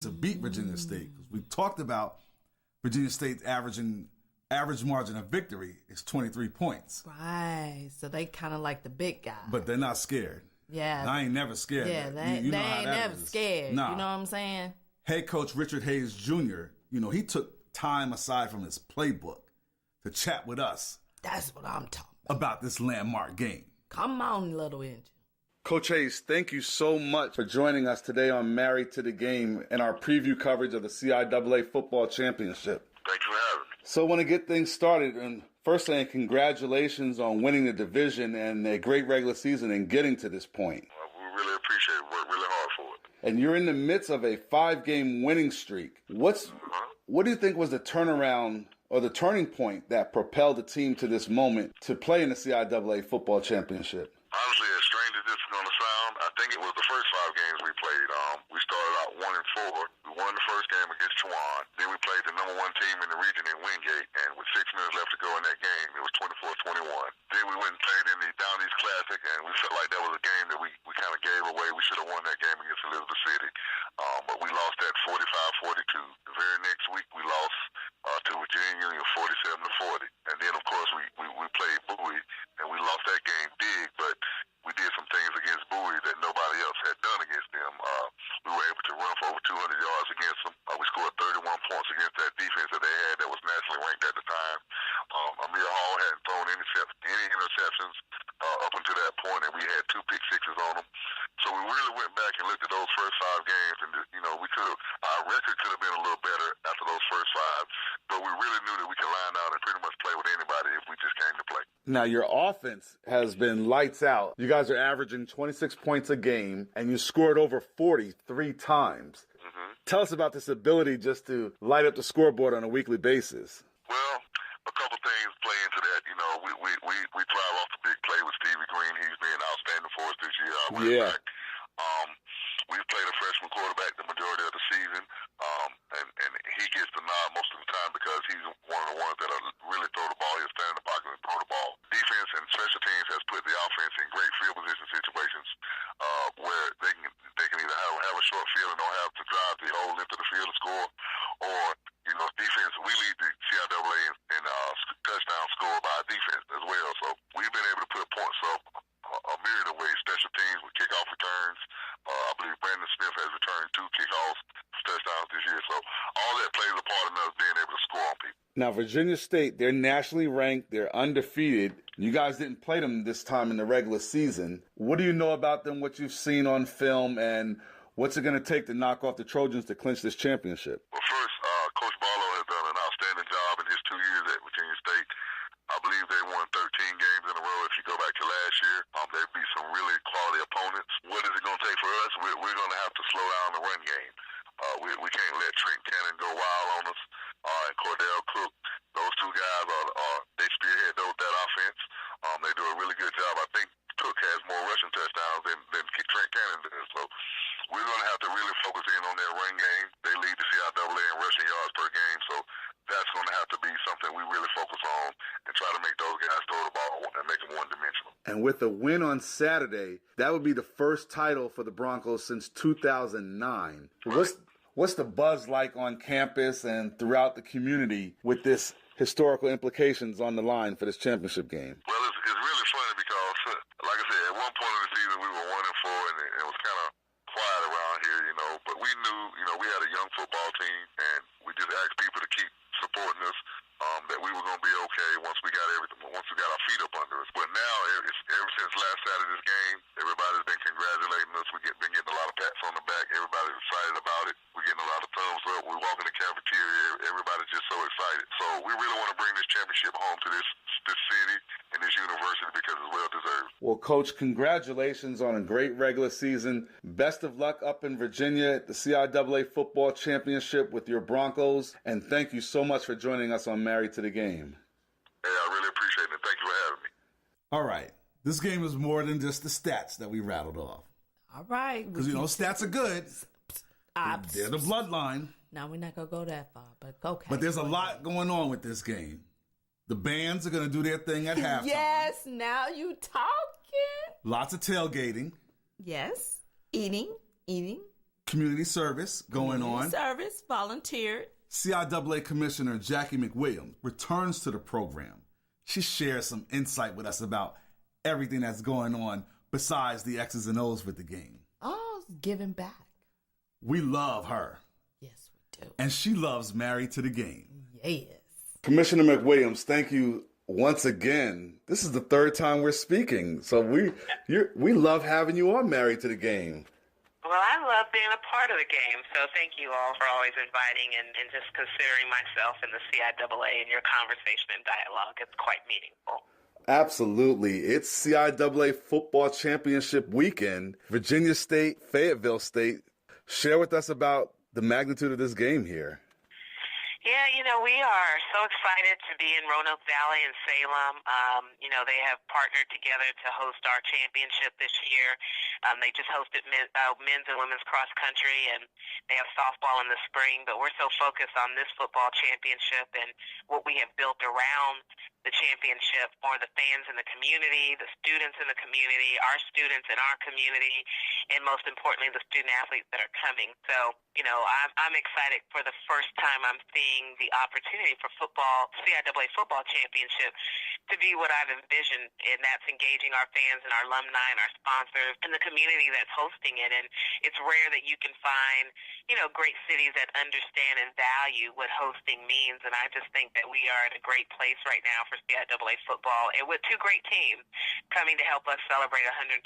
to beat Virginia State. We talked about Virginia State's average margin of victory is 23 points. Right. So they kind of like the big guy. But they're not scared. Yeah. I ain't never scared. Yeah, they ain't never scared. Nah. You know what I'm saying? Head coach Richard Hayes Jr., he took time aside from his playbook to chat with us. That's what I'm talking about this landmark game. Come on, little engine. Coach Hayes, thank you so much for joining us today on Married to the Game and our preview coverage of the CIAA Football Championship. Thank you for having me. So I want to get things started. And first thing, congratulations on winning the division and a great regular season and getting to this point. We really appreciate it. Worked really hard for it. And you're in the midst of a 5-game winning streak. What do you think was the turnaround or the turning point that propelled the team to this moment to play in the CIAA Football Championship? Honestly, as strange as this is going to sound, I think it was the first 5 games we played. We started out 1-4. We won the first game against Chowan. Then we played the number 1 team in the region in Wingate, and with 6 minutes left to go in that game, it was 24-21. Then we went and played in the Down East Classic, and we felt like that was a game that we kind of gave away. We should have won that game against Elizabeth City, but we lost that 45-42. The very next week, we lost to Virginia Union 47-40. And then, of course, we played Bowie, and we lost that game big, but we did some things against Bowie that nobody else had done against them. We were able to run for over 200 yards against them. We scored 31 points against that defense that they had that was nationally ranked at the time. Amir Hall hadn't thrown any interceptions up until that point, and we had 2 pick sixes on them. So we really went back and looked at those first 5 games, and our record could have been a little better after those first 5, but we really knew that we could line out and pretty much play with anybody if we just came to play. Now, your offense has been lights out. You guys are averaging 26 points a game, and you scored over 40 3 times. Mm-hmm. Tell us about this ability just to light up the scoreboard on a weekly basis. Well, a couple things play into that. We thrive off the big play with Stevie Green. He's been outstanding for us this year. Yeah. We've played a freshman quarterback the majority of the season, and he gets the nod most of the time because he's one of the ones that really throw the ball. He'll stand in the pocket and throw the ball. Defense and special teams has put the offense in great field position situations where they can either have a short field and don't have to drive the whole length of the field to score, or defense. We lead the CIAA in touchdown score by defense as well. So we've been able to put points up a myriad of ways. Special teams with kickoff returns. I believe Brandon Smith has returned 2 kickoffs for touchdowns this year. So all that plays a part in us being able to score on people. Now, Virginia State, they're nationally ranked. They're undefeated. You guys didn't play them this time in the regular season. What do you know about them, what you've seen on film, and what's it going to take to knock off the Trojans to clinch this championship? Well, first, Coach Barlow has done an outstanding job in his 2 years at Virginia State. I believe they won 13 games in a row. If you go back to last year, they beat some really quality opponents. What is it going to take for us? We're going to have to slow down the run game. We can't let Trent Cannon go wild on us. And Cordell Cook, those 2 guys they spearhead that offense. They do a really good job. I think Cook has more rushing touchdowns than Trent Cannon does. So we're going to have to really focus in on their run game. They lead the CIAA in rushing yards per game. So that's going to have to be something we really focus on and try to make those guys throw the ball and make them one-dimensional. And with a win on Saturday, that would be the first title for the Broncos since 2009. Right. What's the buzz like on campus and throughout the community with this historical implications on the line for this championship game? Well, it's really funny because, like I said, at one point of the season we were 1-4 and it was kind of quiet around here, but we knew, we had a young football team and we just asked people to keep supporting us, that we were going to be okay once we got our feet up under us. But now, ever since last Saturday's game, everybody's been congratulating us. We've been getting a lot of pats on the back. Everybody's excited about it. We're getting a lot of thumbs up. We walk in the cafeteria. Everybody's just so excited. So we really want to bring this championship home to this city and this university because it's well deserved. Well, Coach, congratulations on a great regular season. Best of luck up in Virginia at the CIAA Football Championship with your Broncos. And thank you so much for joining us on Married to the Game. Hey, I really appreciate it. Thank you for having me. All right. This game is more than just the stats that we rattled off. All right. Because, stats are good. They're the bloodline. Now, we're not going to go that far, but okay. But there's a lot going on with this game. The bands are going to do their thing at halftime. Yes, now you talking. Lots of tailgating. Yes. Eating. Community service going on. Service, volunteered. CIAA Commissioner Jackie McWilliams returns to the program. She shares some insight with us about everything that's going on besides the X's and O's with the game. Oh, giving back. We love her. Yes, we do. And she loves Married to the Game. Yes. Commissioner McWilliams, thank you once again. This is the third time we're speaking. So we love having you on Married to the Game. Well, I love being a part of the game, so thank you all for always inviting and just considering myself in the CIAA in your conversation and dialogue. It's quite meaningful. Absolutely. It's CIAA Football Championship weekend. Virginia State, Fayetteville State. Share with us about the magnitude of this game here. Yeah, we are so excited to be in Roanoke Valley and Salem. They have partnered together to host our championship this year. They just hosted men's and women's cross country, and they have softball in the spring. But we're so focused on this football championship and what we have built around the championship for the fans in the community, the students in the community, our students in our community, and most importantly, the student athletes that are coming. So, I'm excited for the first time I'm seeing the opportunity for CIAA football championship to be what I've envisioned, and that's engaging our fans and our alumni and our sponsors and the community that's hosting it. And it's rare that you can find, great cities that understand and value what hosting means. And I just think that we are in a great place right now for CIAA football, and with two great teams coming to help us celebrate 125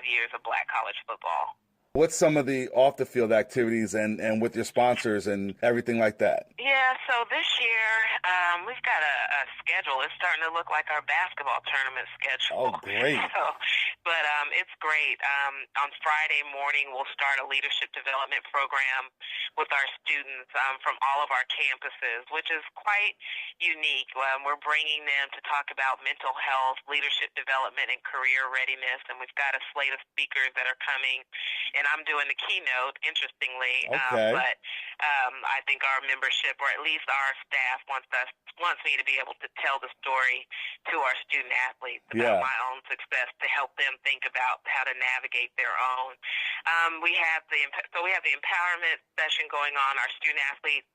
years of Black college football. What's some of the off-the-field activities and with your sponsors and everything like that? Yeah, so this year we've got a schedule. It's starting to look like our basketball tournament schedule. Oh, great. But it's great. On Friday morning, we'll start a leadership development program with our students from all of our campuses, which is quite unique. We're bringing them to talk about mental health, leadership development, and career readiness, and we've got a slate of speakers that are coming. And I'm doing the keynote, interestingly. Okay. But I think our membership, or at least our staff, wants me to be able to tell the story to our student athletes about my own success, to help them think about how to navigate their own. We have the empowerment session going on. Our student athletes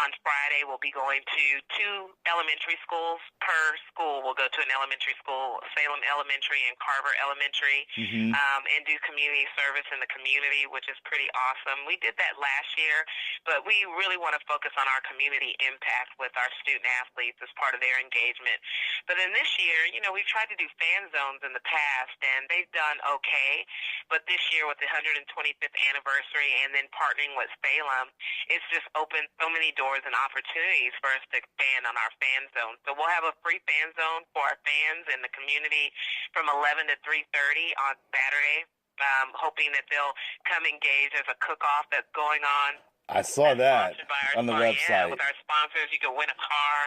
on Friday will be going to 2 elementary schools per school. We'll go to an elementary school, Salem Elementary and Carver Elementary, and do community service in the community, which is pretty awesome. We did that last year, but we really want to focus on our community impact with our student athletes as part of their engagement. But in this year, we've tried to do fan zones in the past, and they've done okay. But this year, with the 125th anniversary and then partnering with Salem, it's just opened so many doors and opportunities for us to expand on our fan zone. So we'll have a free fan zone for our fans in the community from 11 to 3:30 on Saturday, hoping that they'll come engage. There's a cook-off that's going on. I saw that on the website. Yeah, with our sponsors, you can win a car,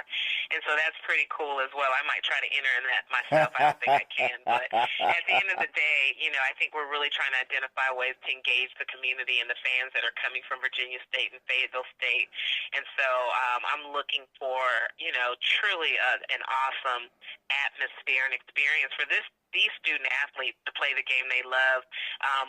and so that's pretty cool as well. I might try to enter in that myself. I don't think I can, but at the end of the day, I think we're really trying to identify ways to engage the community and the fans that are coming from Virginia State and Fayetteville State, and so I'm looking for, truly an awesome atmosphere and experience for these student athletes to play the game they love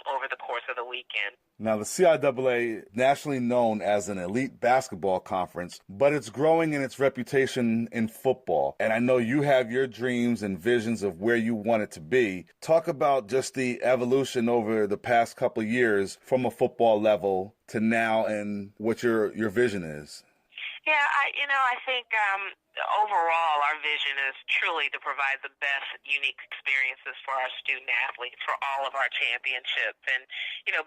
over the course of the weekend. Now, the CIAA, nationally known as an elite basketball conference, but it's growing in its reputation in football. And I know you have your dreams and visions of where you want it to be. Talk about just the evolution over the past couple of years from a football level to now and what your vision is. Yeah, I think overall our vision is truly to provide the best unique experiences for our student athletes for all of our championships. And,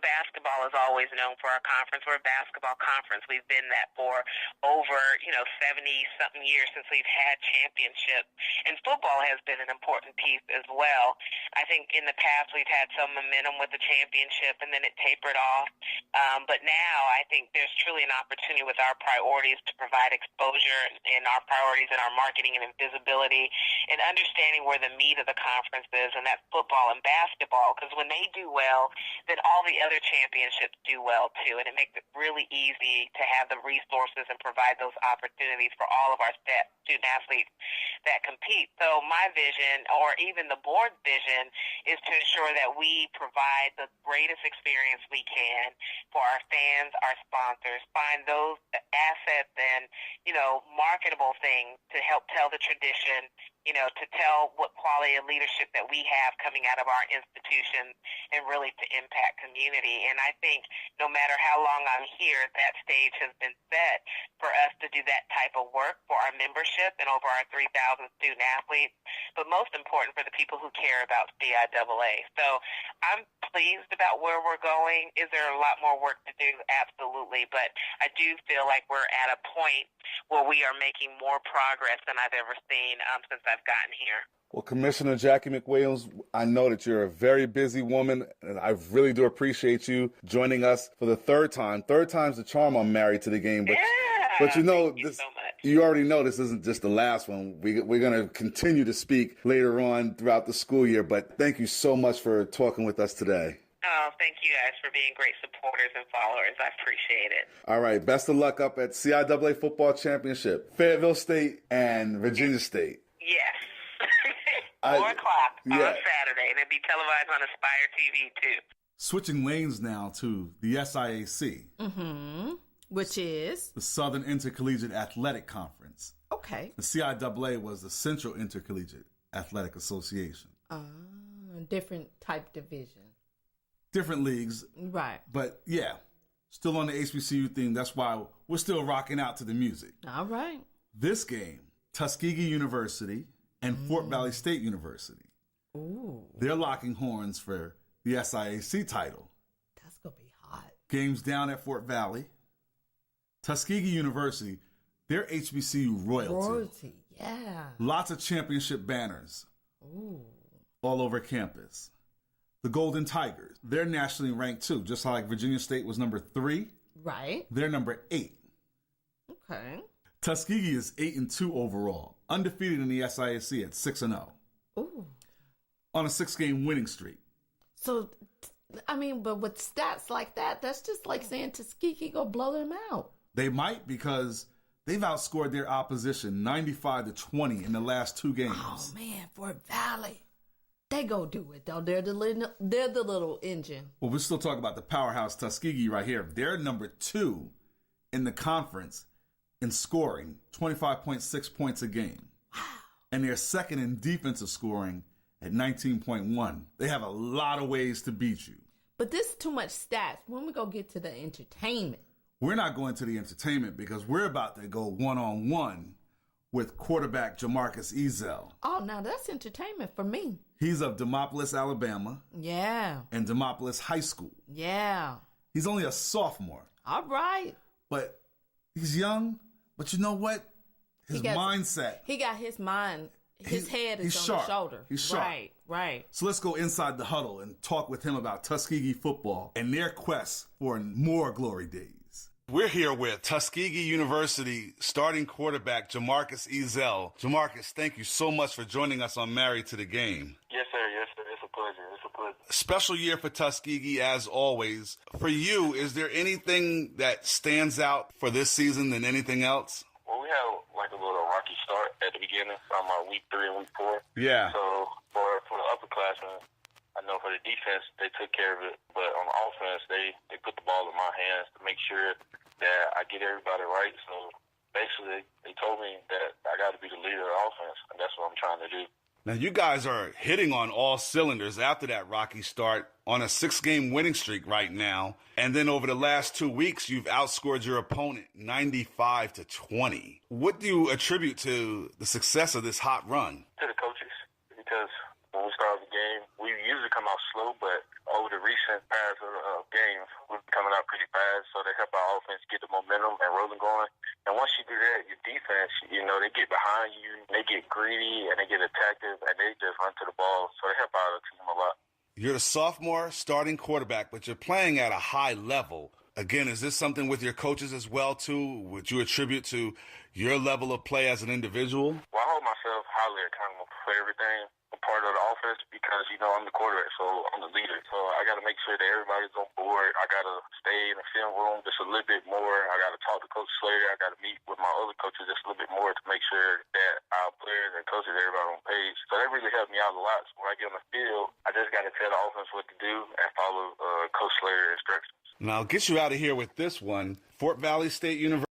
basketball is always known for our conference. We're a basketball conference. We've been that for over, 70-something years since we've had championships. And football has been an important piece as well. I think in the past we've had some momentum with the championship and then it tapered off. But now I think there's truly an opportunity with our priorities to provide exposure and our priorities priorities in our marketing and visibility, and understanding where the meat of the conference is, and that's football and basketball, because when they do well, then all the other championships do well too, and it makes it really easy to have the resources and provide those opportunities for all of our student athletes that compete. So my vision, or even the board's vision, is to ensure that we provide the greatest experience we can for our fans, our sponsors, find those assets and, marketable things to help tell the tradition, to tell what quality of leadership that we have coming out of our institutions, and really to impact community. And I think no matter how long I'm here, that stage has been set for us to do that type of work for our membership and over our 3,000 student athletes, but most important for the people who care about CIAA. So I'm pleased about where we're going. Is there a lot more work to do? Absolutely. But I do feel like we're at a point where we are making more progress than I've ever seen since I've gotten here. Well, Commissioner Jackie McWilliams, I know that you're a very busy woman, and I really do appreciate you joining us for the third time. Third time's the charm on Married to the Game. But, thank you so much. You already know this isn't just the last one. We're going to continue to speak later on throughout the school year, but thank you so much for talking with us today. Oh, thank you guys for being great supporters and followers. I appreciate it. All right. Best of luck up at CIAA Football Championship, Fayetteville State and Virginia State. Yes. 4 o'clock on Saturday, and it'll be televised on Aspire TV, too. Switching lanes now to the SIAC. Mm-hmm. Which is? The Southern Intercollegiate Athletic Conference. Okay. The CIAA was the Central Intercollegiate Athletic Association. Different type division. Different leagues. Right. But, yeah, still on the HBCU theme. That's why we're still rocking out to the music. All right. This game, Tuskegee University and Fort Valley State University. Ooh. They're locking horns for the SIAC title. That's going to be hot. Games down at Fort Valley. Tuskegee University, they're HBCU royalty. Royalty, yeah. Lots of championship banners. Ooh. All over campus. The Golden Tigers, they're nationally ranked too, just like Virginia State was number 3. Right. They're number 8. Okay. Tuskegee is 8-2 overall, undefeated in the SIAC at 6-0. Ooh. On a 6-game winning streak. So, but with stats like that, that's just like saying Tuskegee go blow them out. They might, because they've outscored their opposition 95-20 in the last 2 games. Oh man, Fort Valley. They go do it though. They're the little engine. Well, we're still talking about the powerhouse Tuskegee right here. They're number 2 in the conference in scoring, 25.6 points a game. Wow. And they're second in defensive scoring at 19.1. They have a lot of ways to beat you. But this is too much stats. When we go get to the entertainment? We're not going to the entertainment because we're about to go one-on-one with quarterback Jamarcus Ezel. Oh, now that's entertainment for me. He's of Demopolis, Alabama. Yeah. And Demopolis High School. Yeah. He's only a sophomore. All right. But he's young. But you know what? His mindset. He got his mind. His head is on sharp. his shoulder. He's sharp. Right. So let's go inside the huddle and talk with him about Tuskegee football and their quest for more glory days. We're here with Tuskegee University starting quarterback Jamarcus Ezel. Jamarcus, thank you so much for joining us on Married to the Game. Yes, sir. It's a pleasure. Special year for Tuskegee, as always. For you, is there anything that stands out for this season than anything else? Well, we had like a little rocky start at the beginning, week 3 and week 4. Yeah. So for the upperclassmen, I know for the defense, they took care of it. But on the offense, they put the ball in my hands to make sure that I get everybody right. So basically, they told me that I got to be the leader of the offense, and that's what I'm trying to do. Now, you guys are hitting on all cylinders after that rocky start on a 6-game winning streak right now. And then over the last 2 weeks, you've outscored your opponent 95-20. What do you attribute to the success of this hot run? To the coaches, because when we start the game, we usually come out slow, but over the recent past games, we're coming out pretty fast, so they help our offense get the momentum and rolling going. And once you do that, your defense, they get behind you, they get greedy, and they get attactive, and they just run to the ball, so they help out the team a lot. You're the sophomore starting quarterback, but you're playing at a high level. Again, is this something with your coaches as well, too? Would you attribute to your level of play as an individual? Well, I hold myself highly accountable for everything. I'm part of the offense because, I'm the quarterback, so I'm the leader. So I got to make sure that everybody's on board. I got to stay in the film room just a little bit more. I got to talk to Coach Slater. I got to meet with my other coaches just a little bit more to make sure that our players and coaches, everybody on page. So that really helped me out a lot. So when I get on the field, I just got to tell the offense what to do and follow Coach Slater's instructions. Now, I'll get you out of here with this one. Fort Valley State University.